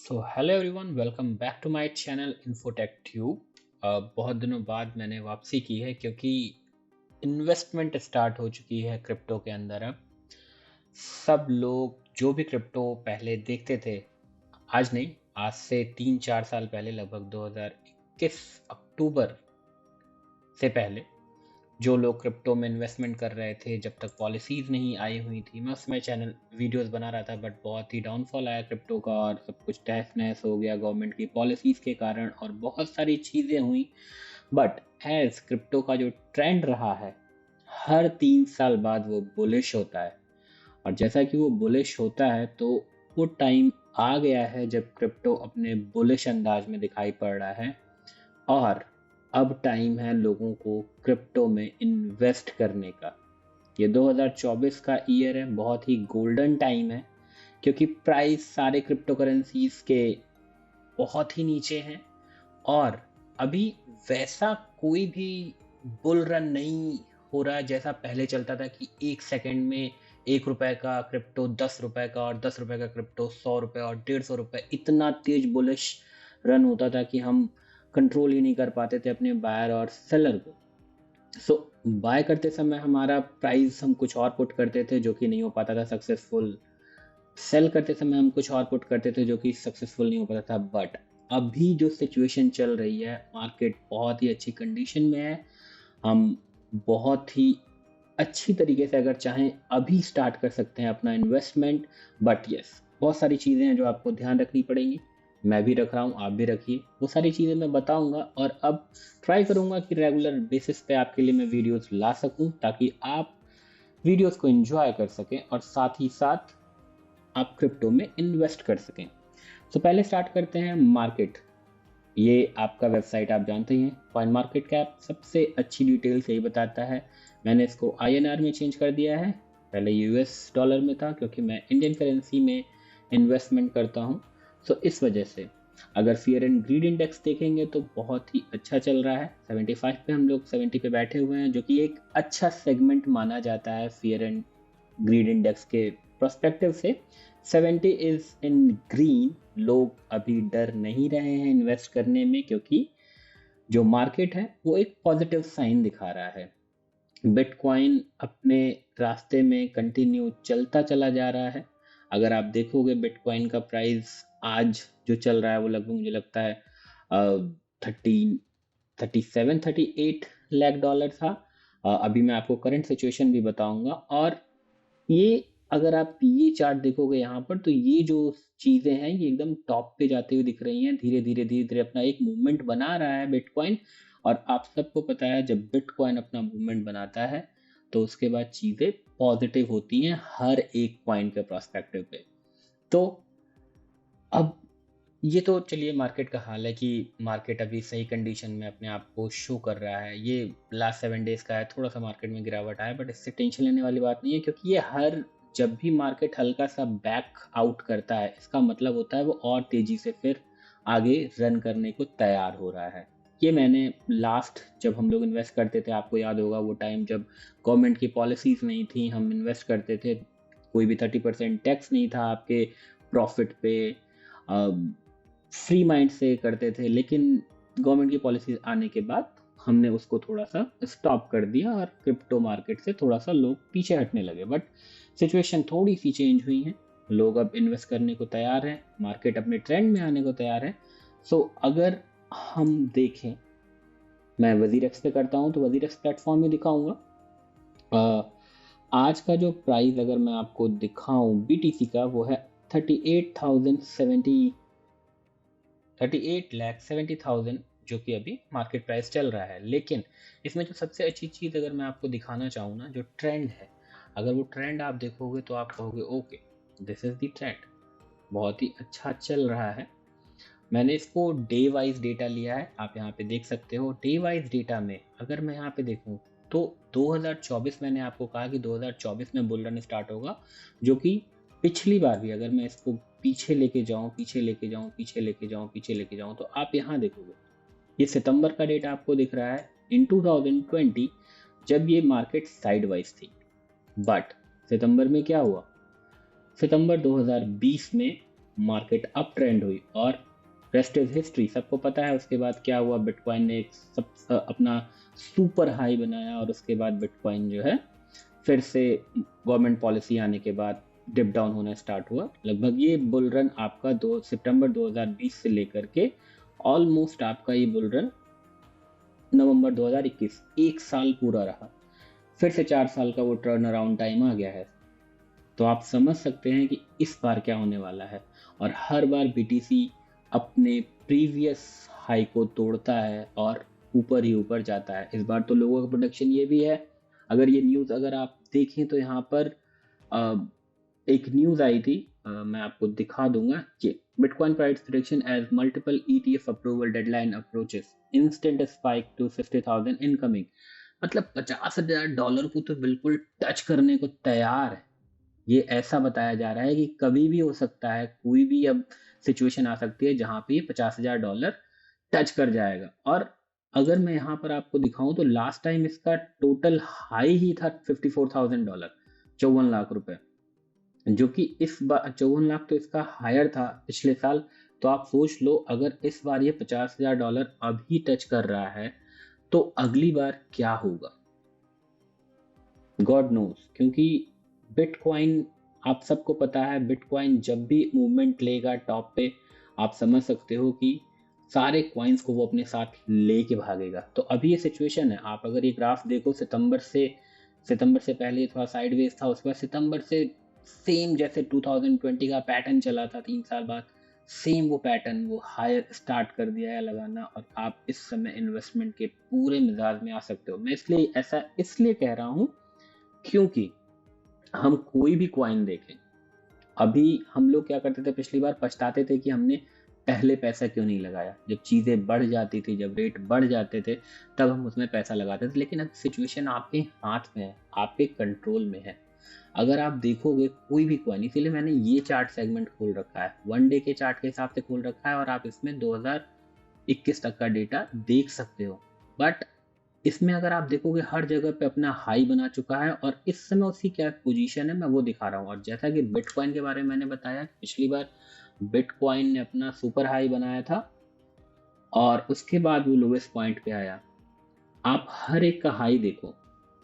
So hello everyone, welcome back to my channel Infotech Tube. बहुत दिनों बाद मैंने वापसी की है क्योंकि इन्वेस्टमेंट स्टार्ट हो चुकी है क्रिप्टो के अंदर। अब सब लोग जो भी क्रिप्टो पहले देखते थे, आज नहीं, आज से 3-4 साल पहले, लगभग 2021 अक्टूबर से पहले जो लोग क्रिप्टो में इन्वेस्टमेंट कर रहे थे, जब तक पॉलिसीज नहीं आई हुई थी, मैं उसमें चैनल वीडियोस बना रहा था। बट बहुत ही डाउनफॉल आया क्रिप्टो का और सब कुछ तहस नहस हो गया गवर्नमेंट की पॉलिसीज के कारण और बहुत सारी चीज़ें हुई। बट एज क्रिप्टो का जो ट्रेंड रहा है, हर 3 साल बाद वो बुलिश होता है। और जैसा कि वो बुलिश होता है, तो वो टाइम आ गया है जब क्रिप्टो अपने बुलिश अंदाज में दिखाई पड़ रहा है। और अब टाइम है लोगों को क्रिप्टो में इन्वेस्ट करने का। ये 2024 का ईयर है, बहुत ही गोल्डन टाइम है क्योंकि प्राइस सारे क्रिप्टो करेंसीज के बहुत ही नीचे हैं। और अभी वैसा कोई भी बुल रन नहीं हो रहा है जैसा पहले चलता था कि 1 सेकंड में 1 रुपए का क्रिप्टो 10 रुपए का, और 10 रुपए का क्रिप्टो 100 रुपए और 150 रुपए। इतना तेज बुलिश रन होता था कि हम कंट्रोल ही नहीं कर पाते थे अपने बायर और सेलर को। सो बाय करते समय हमारा प्राइस हम कुछ और पुट करते थे जो कि नहीं हो पाता था सक्सेसफुल। सेल करते समय हम कुछ और पुट करते थे जो कि सक्सेसफुल नहीं हो पाता था। बट अभी जो सिचुएशन चल रही है, मार्केट बहुत ही अच्छी कंडीशन में है। हम बहुत ही अच्छी तरीके से अगर चाहें अभी स्टार्ट कर सकते हैं अपना इन्वेस्टमेंट। बट यस, बहुत सारी चीज़ें हैं जो आपको ध्यान रखनी पड़ेंगी। मैं भी रख रहा हूँ, आप भी रखिए। वो सारी चीज़ें मैं बताऊंगा और अब ट्राई करूंगा कि रेगुलर बेसिस पे आपके लिए मैं वीडियोस ला सकूं, ताकि आप वीडियोस को एंजॉय कर सकें और साथ ही साथ आप क्रिप्टो में इन्वेस्ट कर सकें। तो पहले स्टार्ट करते हैं मार्केट। ये आपका वेबसाइट आप जानते ही हैं, कॉइन मार्केट कैप सबसे अच्छी डिटेल्स यही बताता है। मैंने इसको आईएनआर में चेंज कर दिया है, पहले यूएस डॉलर में था क्योंकि मैं इंडियन करेंसी में इन्वेस्टमेंट करता हूँ। सो इस वजह से अगर फियर एंड ग्रीड इंडेक्स देखेंगे तो बहुत ही अच्छा चल रहा है। 75 पे हम लोग 70 पे बैठे हुए हैं, जो कि एक अच्छा सेगमेंट माना जाता है फियर एंड ग्रीड इंडेक्स के प्रोस्पेक्टिव से। 70 इज इन ग्रीन। लोग अभी डर नहीं रहे हैं इन्वेस्ट करने में क्योंकि जो मार्केट है वो एक पॉजिटिव साइन दिखा रहा है। बिटकॉइन अपने रास्ते में कंटिन्यू चलता चला जा रहा है। अगर आप देखोगे बिटकॉइन का प्राइस आज जो चल रहा है वो लगभग मुझे लगता है 37-38 लाख डॉलर था। अभी मैं आपको करंट सिचुएशन भी बताऊंगा। और ये अगर आप ये चार्ट देखोगे यहाँ पर, तो ये जो चीजें हैं ये एकदम टॉप पे जाते हुए दिख रही हैं। धीरे धीरे धीरे धीरे अपना एक मूवमेंट बना रहा है बिटकॉइन। और आप सबको पता है जब बिटकॉइन अपना मूवमेंट बनाता है तो उसके बाद चीजें पॉजिटिव होती हैं हर एक पॉइंट के प्रोस्पेक्टिव पे। तो अब ये तो चलिए मार्केट का हाल है कि मार्केट अभी सही कंडीशन में अपने आप को शो कर रहा है। ये लास्ट 7 डेज का है, थोड़ा सा मार्केट में गिरावट आया, बट इससे टेंशन लेने वाली बात नहीं है क्योंकि ये हर जब भी मार्केट हल्का सा बैक आउट करता है, इसका मतलब होता है वो और तेजी से फिर आगे रन करने को तैयार हो रहा है। ये मैंने लास्ट जब हम लोग इन्वेस्ट करते थे, आपको याद होगा वो टाइम जब गवर्नमेंट की पॉलिसीज नहीं थी, हम इन्वेस्ट करते थे, कोई भी 30% टैक्स नहीं था आपके प्रॉफिट पे, फ्री माइंड से करते थे। लेकिन गवर्नमेंट की पॉलिसी आने के बाद हमने उसको थोड़ा सा स्टॉप कर दिया और क्रिप्टो मार्केट से थोड़ा सा लोग पीछे हटने लगे। बट सिचुएशन थोड़ी सी चेंज हुई है, लोग अब इन्वेस्ट करने को तैयार हैं, मार्केट अपने ट्रेंड में आने को तैयार है। सो अगर हम देखें, मैं वजीरेक्स पे करता हूँ तो वजीरेक्स प्लेटफॉर्म में दिखाऊंगा। आज का जो प्राइस अगर मैं आपको दिखाऊं बीटीसी का, वो है 38,70,000, जो कि अभी मार्केट प्राइस चल रहा है। लेकिन इसमें जो सबसे अच्छी चीज़ अगर मैं आपको दिखाना चाहूँ ना, जो ट्रेंड है, अगर वो ट्रेंड आप देखोगे तो आप कहोगे okay, this is the trend, बहुत ही अच्छा चल रहा है। मैंने इसको डे वाइज डेटा लिया है, आप यहाँ पे देख सकते हो। डे वाइज डेटा में अगर मैं यहाँ पे देखूँ तो 2024, मैंने आपको कहा कि 2024 में बुल रन स्टार्ट होगा, जो कि पिछली बार भी अगर मैं इसको पीछे लेके जाऊँ, पीछे लेके जाऊँ, पीछे लेके जाऊँ, पीछे लेके जाऊँ, तो आप यहाँ देखोगे ये सितंबर का डेटा आपको दिख रहा है इन 2020, जब ये मार्केट साइड वाइज थी। बट सितंबर में क्या हुआ, सितंबर 2020 में मार्केट अप ट्रेंड हुई और रेस्ट इज हिस्ट्री, सबको पता है उसके बाद क्या हुआ। बिटकॉइन ने एक अपना सुपर हाई बनाया और उसके बाद बिटकॉइन जो है फिर से गवर्नमेंट पॉलिसी आने के बाद डिप डाउन होना स्टार्ट हुआ। लगभग ये बुल रन आपका 2 सितंबर 2020 से लेकर के ऑलमोस्ट आपका ये बुल रन नवंबर 2021, एक साल पूरा रहा। फिर से 4 साल का वो टर्न अराउंड टाइम आ गया है। तो आप समझ सकते हैं कि इस बार क्या होने वाला है। और हर बार बीटीसी अपने प्रीवियस हाई को तोड़ता है और ऊपर ही ऊपर जाता है। इस बार तो लोगों का प्रोडक्शन ये भी है, अगर ये न्यूज़ अगर आप देखें तो यहाँ पर एक न्यूज़ आई थी, मैं आपको दिखा दूंगा कि bitcoin price prediction as multiple ETF approval deadline approaches, instant spike to 50,000 incoming. मतलब $50,000 को तो बिल्कुल टच करने को तैयार है। ये ऐसा बताया जा रहा है कि कभी भी हो सकता है, कोई भी अब सिचुएशन आ सकती है जहां पे $50,000 टच कर जाएगा। और अगर मैं यहाँ पर आपको दिखाऊं तो लास्ट टाइम इसका टोटल हाई ही था $54,000, 54 लाख रुपए, जो कि इस बार 54 लाख तो इसका हायर था पिछले साल। तो आप सोच लो, अगर इस बार ये $50,000 अभी टच कर रहा है तो अगली बार क्या होगा, गॉड नोस। क्योंकि बिटकॉइन, आप सबको पता है, बिटकॉइन जब भी मूवमेंट लेगा टॉप पे, आप समझ सकते हो कि सारे कॉइन्स को वो अपने साथ लेके भागेगा। तो अभी ये सिचुएशन है, आप अगर ये ग्राफ देखो, सितंबर से पहले थोड़ा साइडवेज था, उसके बाद सितंबर से सेम जैसे 2020 का पैटर्न चला था 3 साल बाद, सेम वो पैटर्न, वो हायर स्टार्ट कर दिया है लगाना। और आप इस समय इन्वेस्टमेंट के पूरे मिजाज में आ सकते हो। मैं इसलिए ऐसा इसलिए कह रहा हूँ क्योंकि हम कोई भी कॉइन देखें, अभी हम लोग क्या करते थे, पिछली बार पछताते थे कि हमने पहले पैसा क्यों नहीं लगाया। जब चीज़ें बढ़ जाती थी, जब रेट बढ़ जाते थे, तब हम उसमें पैसा लगाते थे। लेकिन अब सिचुएशन आपके हाथ में है, आपके कंट्रोल में है। अगर आप देखोगे कोई भी कॉइन, इसीलिए मैंने ये चार्ट सेगमेंट खोल रखा है, 1 डे के चार्ट के हिसाब से खोल रखा है, और आप इसमें 2021 तक का डेटा देख सकते हो। बट इसमें अगर आप देखोगे हर जगह पे अपना हाई बना चुका है, और इस समय उसकी क्या पोजीशन है मैं वो दिखा रहा हूँ। और जैसा कि बिटकॉइन के बारे में मैंने बताया, पिछली बार बिटकॉइन ने अपना सुपर हाई बनाया था और उसके बाद वो लोवेस्ट पॉइंट पे आया। आप हर एक का हाई देखो।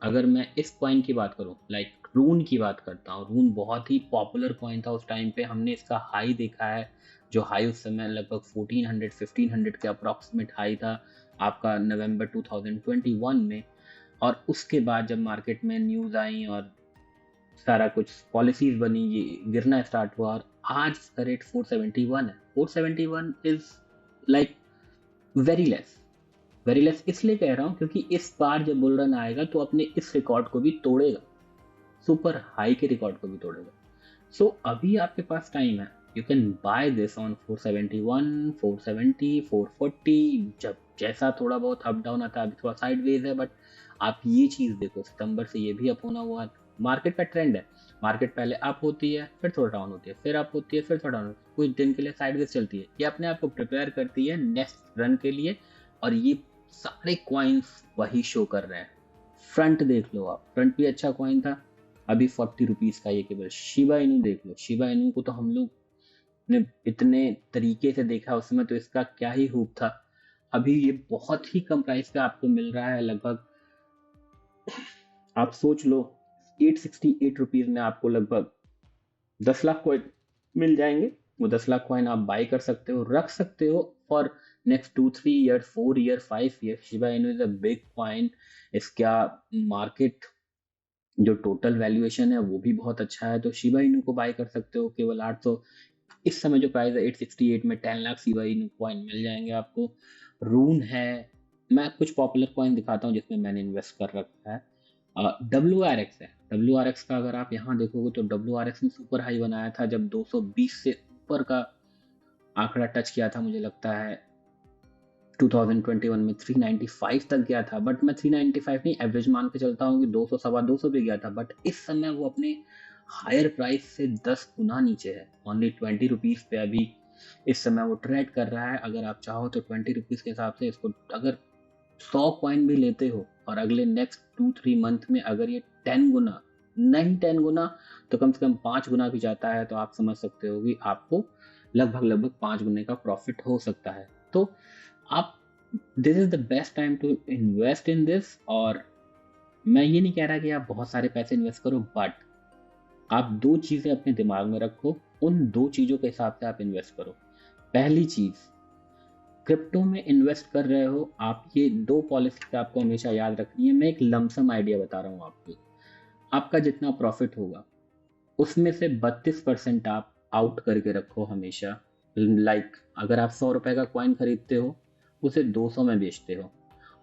अगर मैं इस कॉइन की बात करूं, लाइक रून की बात करता हूं, रून बहुत ही पॉपुलर कॉइन था उस टाइम पे, हमने इसका हाई देखा है, जो हाई उस समय लगभग 1400 के अप्रॉक्सीमेट हाई था आपका नवंबर 2021 में। और उसके बाद जब मार्केट में न्यूज़ आई और सारा कुछ पॉलिसीज बनी, ये गिरना स्टार्ट हुआ, और आज इसका रेट 471 है। 471 is like very less. Very less इसलिए कह रहा हूँ क्योंकि इस बार जब बुल रन आएगा तो अपने इस रिकॉर्ड को भी तोड़ेगा, सुपर हाई के रिकॉर्ड को भी तोड़ेगा। सो अभी आपके पास टाइम है, you can by this on 471, 470, 440, जब जैसा थोड़ा बहुत अप डाउन आता है। अभी थोड़ा साइडवेज है, बट आप ये चीज देखो, सितंबर से ये भी अप होना हुआ, मार्केट का ट्रेंड है। मार्केट पहले अप होती है, फिर थोड़ा डाउन होती है, फिर अप होती है, फिर थोड़ा डाउन होती है, कुछ दिन के लिए साइडवेज चलती है। ये अपने आप को प्रिपेयर करती है नेक्स्ट रन के लिए। और ये सारे कॉइन्स वही शो कर रहे हैं। फ्रंट देख लो आप, फ्रंट भी अच्छा कॉइन था, अभी 40 रुपीज का ये केवल। शिबा इनू देख लो, शिबा इनू को तो हम लोग ने इतने तरीके से देखा उस समय, तो इसका क्या ही हुप था। अभी ये बहुत ही कम प्राइस पे आपको मिल रहा है, लगभग आप सोच लो 868 रुपीज में आपको लगभग 10 लाख कॉइन मिल जाएंगे। वो 10 लाख कॉइन आप बाई कर सकते हो, रख सकते हो for next 2-3 year, 4 year, 5 year. Shiba Inu is a big coin. इसका मार्केट जो टोटल वैल्यूएशन है वो भी बहुत अच्छा है, तो शिबा इनू को बाय कर सकते हो केवल 800। इस समय जो प्राइस है 868 में 10 लाख शिबा इनू कॉइन मिल जाएंगे आपको। रून है, मैं कुछ पॉपुलर कॉइन दिखाता हूँ जिसमें मैंने इन्वेस्ट कर रखा है। WRX है, WRX का अगर आप यहाँ देखोगे तो WRX ने सुपर हाई बनाया था जब 220 से ऊपर का आंकड़ा टच किया था, मुझे लगता है 2021 में 395 तक गया था। बट मैं 395 नहीं एवरेज मान के चलता हूँ कि 200 सवा 200 पे गया था। बट इस समय वो अपने हायर प्राइस से 10 गुना नीचे है, ओनली 20 रुपीज पे अभी इस समय वो ट्रेड कर रहा है। अगर आप चाहो तो 20 रुपीज के हिसाब से इसको अगर 100 कॉइन भी लेते हो और अगले नेक्स्ट 2-3 मंथ में अगर ये 10 गुना, नहीं 10 गुना तो कम से कम 5 गुना भी जाता है, तो आप समझ सकते हो कि आपको लगभग 5 गुने का प्रॉफिट हो सकता है। तो आप, this is the best time to invest in this. और मैं ये नहीं कह रहा कि आप बहुत सारे पैसे इन्वेस्ट करो, बट आप दो चीजें अपने दिमाग में रखो, उन दो चीजों के हिसाब से आप इन्वेस्ट करो। पहली चीज, क्रिप्टो में इन्वेस्ट कर रहे हो आप, ये दो पॉलिसी आपको हमेशा याद रखनी है। मैं एक लमसम आइडिया बता रहा हूँ आपको। आपका जितना प्रॉफिट होगा उसमें से 32% आप आउट करके रखो हमेशा। अगर आप 100 रुपए का कॉइन खरीदते हो, उसे 200 में बेचते हो,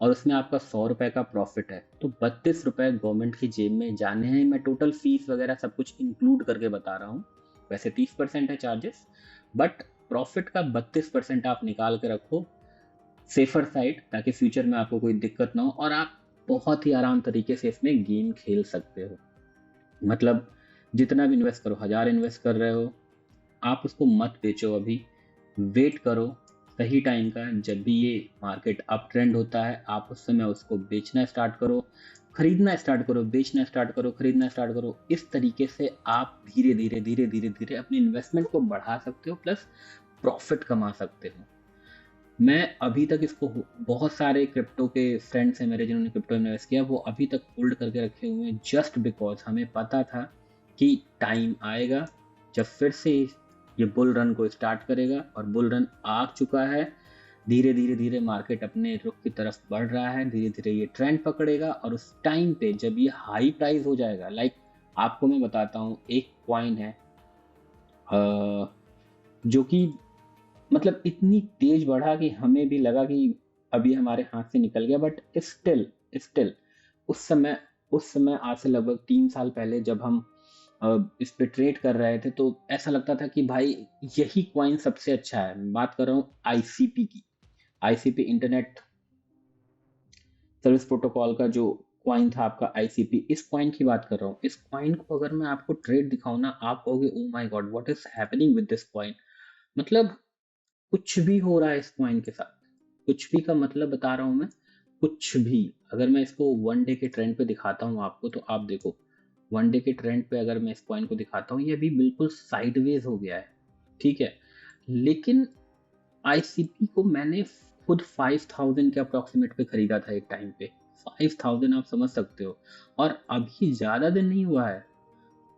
और उसमें आपका 100 रुपए का प्रॉफिट है, तो 32 रुपए गवर्नमेंट की जेब में जाने हैं। मैं टोटल फीस वगैरह सब कुछ इंक्लूड करके बता रहा हूँ। वैसे 30% है चार्जेस, बट प्रॉफिट का 32% आप निकाल के रखो सेफर साइड, ताकि फ्यूचर में आपको कोई दिक्कत ना हो और आप बहुत ही आराम तरीके से इसमें गेम खेल सकते हो। मतलब जितना भी इन्वेस्ट करो, 1000 इन्वेस्ट कर रहे हो, आप उसको मत बेचो अभी। वेट करो सही टाइम का, जब भी ये मार्केट अप ट्रेंड होता है आप उस समय उसको बेचना स्टार्ट करो, खरीदना स्टार्ट करो, बेचना स्टार्ट करो, खरीदना स्टार्ट करो। इस तरीके से आप धीरे धीरे धीरे धीरे धीरे अपनी इन्वेस्टमेंट को बढ़ा सकते हो, प्लस प्रॉफिट कमा सकते हो। मैं अभी तक इसको, बहुत सारे क्रिप्टो के फ्रेंड्स हैं मेरे जिन्होंने क्रिप्टो इन्वेस्ट किया, वो अभी तक होल्ड करके रखे हुए हैं, जस्ट बिकॉज हमें पता था कि टाइम आएगा जब फिर से ये बुल रन को स्टार्ट करेगा, और बुल रन आ चुका है। धीरे धीरे धीरे मार्केट अपने रुख की तरफ बढ़ रहा है, धीरे धीरे ये ट्रेंड पकड़ेगा, और उस टाइम पे जब ये हाई प्राइस हो जाएगा, आपको मैं बताता हूँ, एक कॉइन है जो कि मतलब इतनी तेज बढ़ा कि हमें भी लगा कि अभी हमारे हाथ से निकल गया, बट स्टिल स्टिल उस समय आज से लगभग 3 साल पहले जब हम इस पे ट्रेड कर रहे थे, तो ऐसा लगता था कि भाई यही कॉइन सबसे अच्छा है। मैं बात कर रहा हूँ आईसीपी की। आईसीपी इंटरनेट सर्विस प्रोटोकॉल का जो कॉइन था आपका आईसीपी, इस कॉइन की बात कर रहा हूँ। इस कॉइन को अगर मैं आपको ट्रेड दिखाऊं ना, आप कहोगे oh my God what is happening with this coin. मतलब कुछ भी हो रहा है इस कॉइन के साथ। कुछ भी का मतलब बता रहा हूं मैं, कुछ भी। अगर मैं इसको 1 डे के ट्रेंड पे दिखाता हूं आपको, तो आप देखो 1 डे के ट्रेंड पे अगर मैं इस कॉइन को दिखाता हूं, ये अभी बिल्कुल साइडवेज हो गया है, ठीक है। लेकिन आईसीपी को मैंने खुद 5000 के अप्रोक्सीमेट पे खरीदा था एक टाइम पे। 5000, आप समझ सकते हो। और अभी ज्यादा दिन नहीं हुआ है,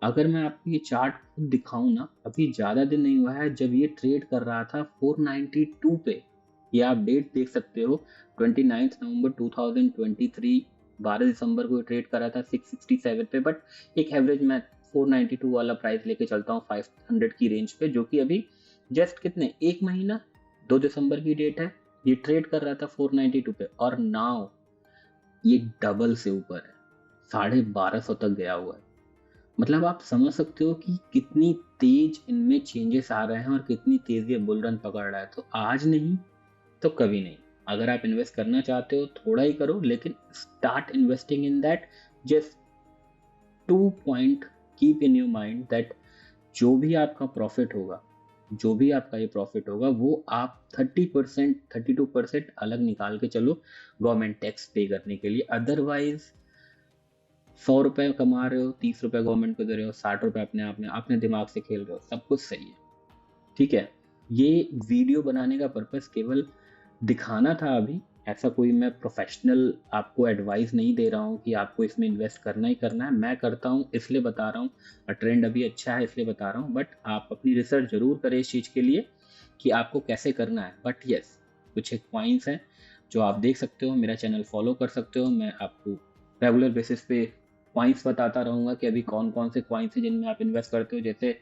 अगर मैं आपको ये चार्ट खुद दिखाऊं ना, अभी ज्यादा दिन नहीं हुआ है जब ये ट्रेड कर रहा था 492 पे। ये आप डेट देख सकते हो, 29 नवंबर 2023, 12 दिसंबर को ट्रेड कर रहा था 667 पे। बट एक एवरेज मैं 492 वाला प्राइस लेके चलता हूँ 500 की रेंज पे, जो कि अभी जस्ट कितने, एक महीना, 2 दिसंबर की डेट है, ये ट्रेड कर रहा था 492 पे, और नाउ ये डबल से ऊपर है, 1250 तक गया हुआ है। मतलब आप समझ सकते हो कि कितनी तेज इनमें चेंजेस आ रहे हैं और कितनी तेज ये बुल रन पकड़ रहा है। तो आज नहीं तो कभी नहीं। अगर आप इन्वेस्ट करना चाहते हो थोड़ा ही करो, लेकिन start investing in that. Just 2 point keep in your mind that जो भी आपका प्रॉफिट होगा, जो भी आपका ये प्रॉफिट होगा, वो आप 30%, 32% अलग निकाल के चलो गवर्नमेंट टैक्स पे करने के लिए। अदरवाइज 100 रुपए कमा रहे हो, 30 रुपए गवर्नमेंट को दे रहे हो, 60 रुपए अपने दिमाग से खेल रहे हो, सब कुछ सही है, ठीक है। ये वीडियो बनाने का पर्पस केवल दिखाना था अभी। ऐसा कोई मैं प्रोफेशनल आपको एडवाइस नहीं दे रहा हूँ कि आपको इसमें इन्वेस्ट करना ही करना है। मैं करता हूँ इसलिए बता रहा हूँ, और ट्रेंड अभी अच्छा है इसलिए बता रहा हूँ। बट आप अपनी रिसर्च जरूर करें इस चीज़ के लिए कि आपको कैसे करना है। बट यस, कुछ एक पॉइंट्स हैं जो आप देख सकते हो, मेरा चैनल फॉलो कर सकते हो। मैं आपको रेगुलर बेसिस पे पॉइंट्स बताता रहूँगा कि अभी कौन कौन से पॉइंट्स हैं जिनमें आप इन्वेस्ट करते हो। जैसे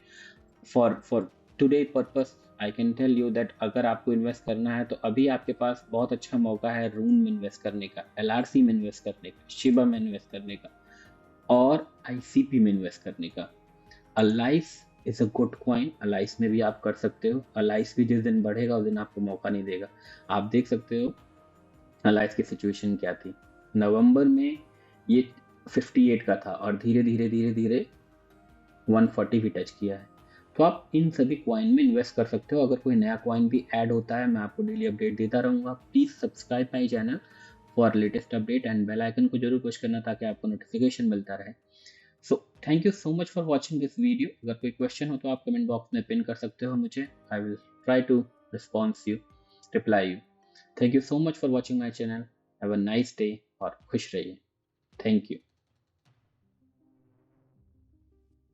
for today purpose I can tell you that अगर आपको इन्वेस्ट करना है तो अभी आपके पास बहुत अच्छा मौका है रून में इन्वेस्ट करने का, एलआरसी में इन्वेस्ट करने का, शिबा में इन्वेस्ट करने का, और आईसीपी में इन्वेस्ट करने का। Alice is a good coin, Alice में भी आप कर सकते हो। अलाइस भी जिस दिन बढ़ेगा उस दिन आपको मौका नहीं देगा। आप देख सकते हो अलाइस की सिचुएशन क्या थी। नवंबर में ये 58 का था और धीरे धीरे धीरे धीरे 140 भी टच किया है। तो आप इन सभी कॉइन में इन्वेस्ट कर सकते हो। अगर कोई नया कॉइन भी ऐड होता है मैं आपको डेली अपडेट देता रहूँगा। Please subscribe my channel for latest update, and bell icon को जरूर पुश करना ताकि आपको नोटिफिकेशन मिलता रहे। So thank you so much for watching this video. अगर कोई क्वेश्चन हो तो आप कमेंट बॉक्स में पिन कर सकते हो मुझे। I will try to response you, reply you. Thank you so much for watching my channel. Have a nice day और खुश रहिए। Thank you.